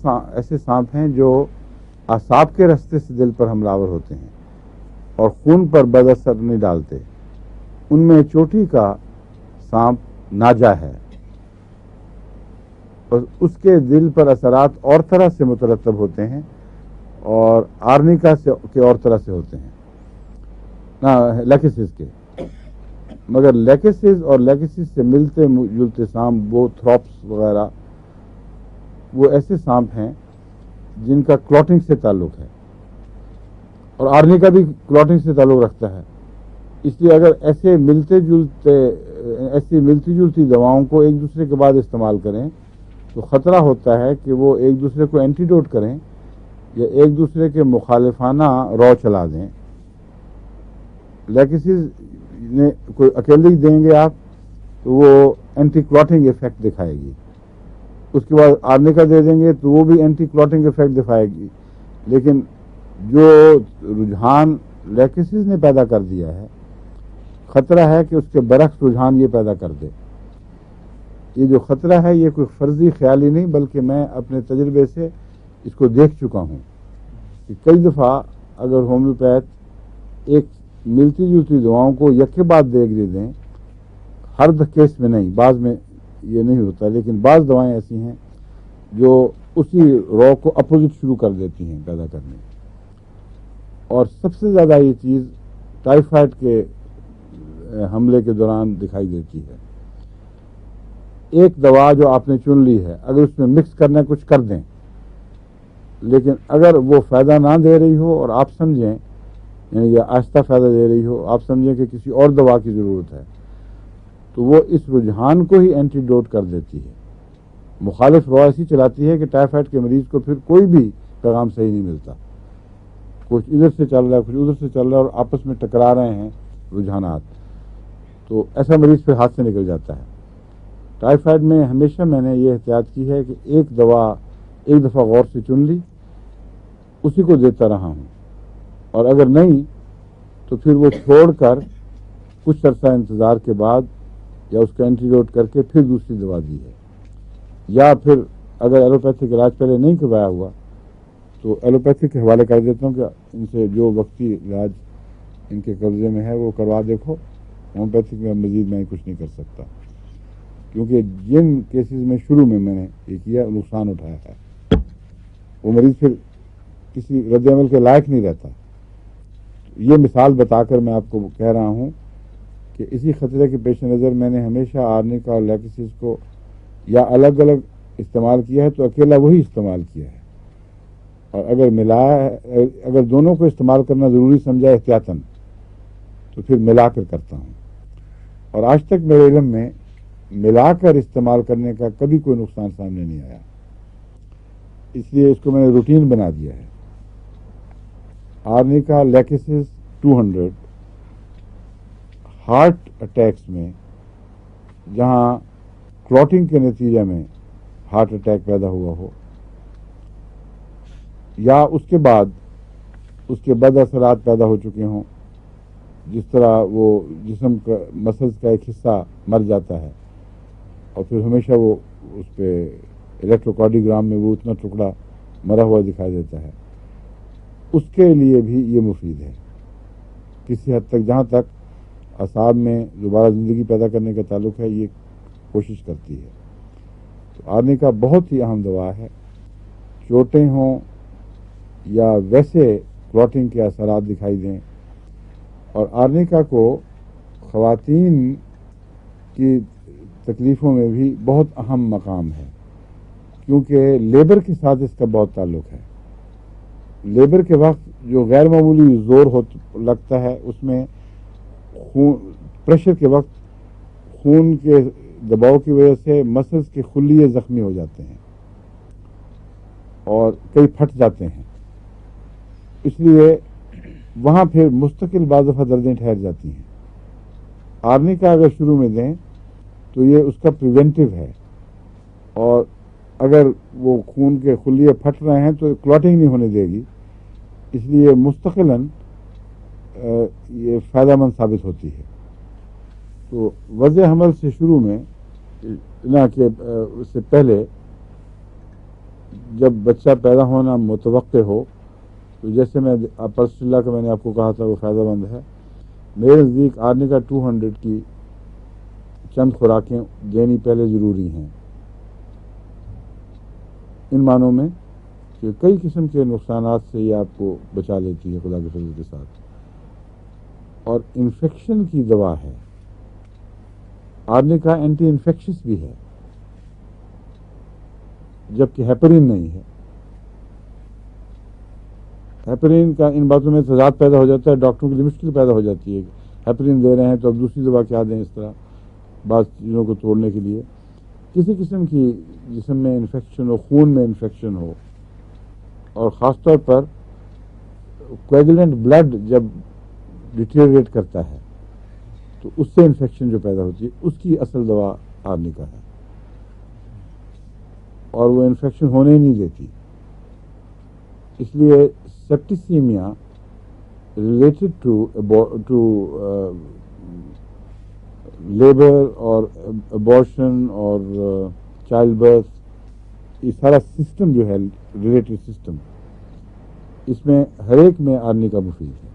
ایسے سانپ ہیں جو اعصاب کے راستے سے دل پر حملہ آور ہوتے ہیں اور خون پر بد اثر نہیں ڈالتے. ان میں چوٹی کا سانپ ناجا ہے اور اس کے دل پر اثرات اور طرح سے مترتب ہوتے ہیں اور آرنیکا کے اور طرح سے ہوتے ہیں لیکسس کے. مگر لیکسس اور لیکسس سے ملتے جلتے سانپ وہ تھروپس وغیرہ وہ ایسے سانپ ہیں جن کا کلوٹنگ سے تعلق ہے اور آرنیکا بھی کلوٹنگ سے تعلق رکھتا ہے. اس لیے اگر ایسی ملتی جلتی دواؤں کو ایک دوسرے کے بعد استعمال کریں تو خطرہ ہوتا ہے کہ وہ ایک دوسرے کو اینٹیڈوٹ کریں یا ایک دوسرے کے مخالفانہ رو چلا دیں. لیکسز نے کوئی اکیلی دیں گے آپ تو وہ اینٹی کلوٹنگ ایفیکٹ دکھائے گی. اس کے بعد آرنیکا دے دیں گے تو وہ بھی اینٹی کلوٹنگ ایفیکٹ دکھائے گی. لیکن جو رجحان لیکسز نے پیدا کر دیا ہے خطرہ ہے کہ اس کے برعکس رجحان یہ پیدا کر دے. یہ جو خطرہ ہے یہ کوئی فرضی خیالی نہیں بلکہ میں اپنے تجربے سے اس کو دیکھ چکا ہوں کہ کئی دفعہ اگر ہومیوپیتھ ایک ملتی جلتی دواؤں کو یک کے بعد دے دیں، ہر کیس میں نہیں، بعض میں یہ نہیں ہوتا، لیکن بعض دوائیں ایسی ہیں جو اسی رو کو اپوزٹ شروع کر دیتی ہیں پیدا کرنے. اور سب سے زیادہ یہ چیز ٹائیفائڈ کے حملے کے دوران دکھائی دیتی ہے. ایک دوا جو آپ نے چن لی ہے اگر اس میں مکس کرنا کچھ کر دیں، لیکن اگر وہ فائدہ نہ دے رہی ہو اور آپ سمجھیں یعنی یہ آہستہ فائدہ دے رہی ہو، آپ سمجھیں کہ کسی اور دوا کی ضرورت ہے تو وہ اس رجحان کو ہی اینٹیڈوٹ کر دیتی ہے. مخالف رو ایسی چلاتی ہے کہ ٹائیفائڈ کے مریض کو پھر کوئی بھی پیغام صحیح نہیں ملتا. کچھ ادھر سے چل رہا ہے کچھ ادھر سے چل رہا ہے اور آپس میں ٹکرا رہے ہیں رجحانات، تو ایسا مریض پھر ہاتھ سے نکل جاتا ہے. ٹائیفائڈ میں ہمیشہ میں نے یہ احتیاط کی ہے کہ ایک دوا ایک دفعہ غور سے چن لی اسی کو دیتا رہا ہوں، اور اگر نہیں تو پھر وہ چھوڑ کر کچھ عرصہ انتظار کے بعد یا اس کا اینٹیڈوٹ کر کے پھر دوسری دوا دی ہے. یا پھر اگر ایلوپیتھک علاج پہلے نہیں کروایا ہوا تو ایلوپیتھک کے حوالے کر دیتا ہوں کہ ان سے جو وقتی علاج ان کے قبضے میں ہے وہ کروا دیکھو. ہومیوپیتھک میں مزید میں کچھ نہیں کر سکتا کیونکہ جن کیسز میں شروع میں نے یہ کیا نقصان اٹھایا ہے وہ مریض پھر کسی رد عمل کے لائق نہیں رہتا. یہ مثال بتا کر میں آپ کو کہہ رہا ہوں کہ اسی خطرے کے پیش نظر میں نے ہمیشہ آرنیکا اور لیکسس کو یا الگ الگ استعمال کیا ہے تو اکیلا وہی استعمال کیا ہے، اور اگر دونوں کو استعمال کرنا ضروری سمجھا احتیاطاً تو پھر ملا کر کرتا ہوں. اور آج تک میرے علم میں ملا کر استعمال کرنے کا کبھی کوئی نقصان سامنے نہیں آیا، اس لیے اس کو میں نے روٹین بنا دیا ہے. آرنیکا لیکسس 200 ہارٹ اٹیکس میں جہاں کلوٹنگ کے نتیجے میں ہارٹ اٹیک پیدا ہوا ہو یا اس کے بعد اس کے بد اثرات پیدا ہو چکے ہوں، جس طرح وہ جسم کا مسلز کا ایک حصہ مر جاتا ہے اور پھر ہمیشہ وہ اس پہ الیکٹروکارڈیوگرام میں وہ اتنا ٹکڑا مرا ہوا دکھائی دیتا ہے، اس کے لیے بھی یہ مفید ہے کسی حد تک. جہاں تک اعصاب میں دوبارہ زندگی پیدا کرنے کا تعلق ہے یہ کوشش کرتی ہے. تو آرنیکا بہت ہی اہم دوا ہے. چوٹیں ہوں یا ویسے کلوٹنگ کے اثرات دکھائی دیں، اور آرنیکا کو خواتین کی تکلیفوں میں بھی بہت اہم مقام ہے کیونکہ لیبر کے ساتھ اس کا بہت تعلق ہے. لیبر کے وقت جو غیر معمولی زور لگتا ہے اس میں پریشر کے وقت خون کے دباؤ کی وجہ سے مسلز کے خلیے زخمی ہو جاتے ہیں اور کئی پھٹ جاتے ہیں، اس لیے وہاں پھر مستقل بعض دفعہ دردیں ٹھہر جاتی ہیں. آرنیکا اگر شروع میں دیں تو یہ اس کا پریونٹیو ہے، اور اگر وہ خون کے خلیے پھٹ رہے ہیں تو کلوٹنگ نہیں ہونے دے گی، اس لیے مستقلاً یہ فائدہ مند ثابت ہوتی ہے. تو وضع حمل سے شروع میں نہ کہ اس سے پہلے جب بچہ پیدا ہونا متوقع ہو تو جیسے میں پرسٹلا کا میں نے آپ کو کہا تھا وہ فائدہ مند ہے، میرے نزدیک آرنیکا 200 کی چند خوراکیں دینی پہلے ضروری ہیں، ان معنوں میں کہ کئی قسم کے نقصانات سے یہ آپ کو بچا لیتی ہے خدا کے فضل کے ساتھ، اور انفیکشن کی دوا ہے۔ آرنیکا اینٹی انفیکشس بھی ہے جبکہ ہیپرین نہیں ہے۔ ہیپرین کا ان باتوں میں تضاد پیدا ہو جاتا ہے، ڈاکٹروں کے لیے مشکل پیدا ہو جاتی ہے کہ ہیپرین دے رہے ہیں تو اب دوسری دوا کیا دیں، اس طرح بعض چیزوں کو توڑنے کے لیے۔ کسی قسم کی جسم میں انفیکشن ہو، خون میں انفیکشن ہو، اور خاص طور پر کویگولنٹ بلڈ جب ڈیٹیریٹ کرتا ہے تو اس سے انفیکشن جو پیدا ہوتی ہے، اس کی اصل دوا آرنیکا ہے، اور وہ انفیکشن ہونے ہی نہیں دیتی۔ اس لیے سیپٹیسیمیا ریلیٹڈ ٹو لیبر اور ابارشن اور چائلڈ برتھ، یہ سارا سسٹم جو ہے ریلیٹڈ سسٹم، اس میں ہر ایک میں آرنیکا مفید ہے۔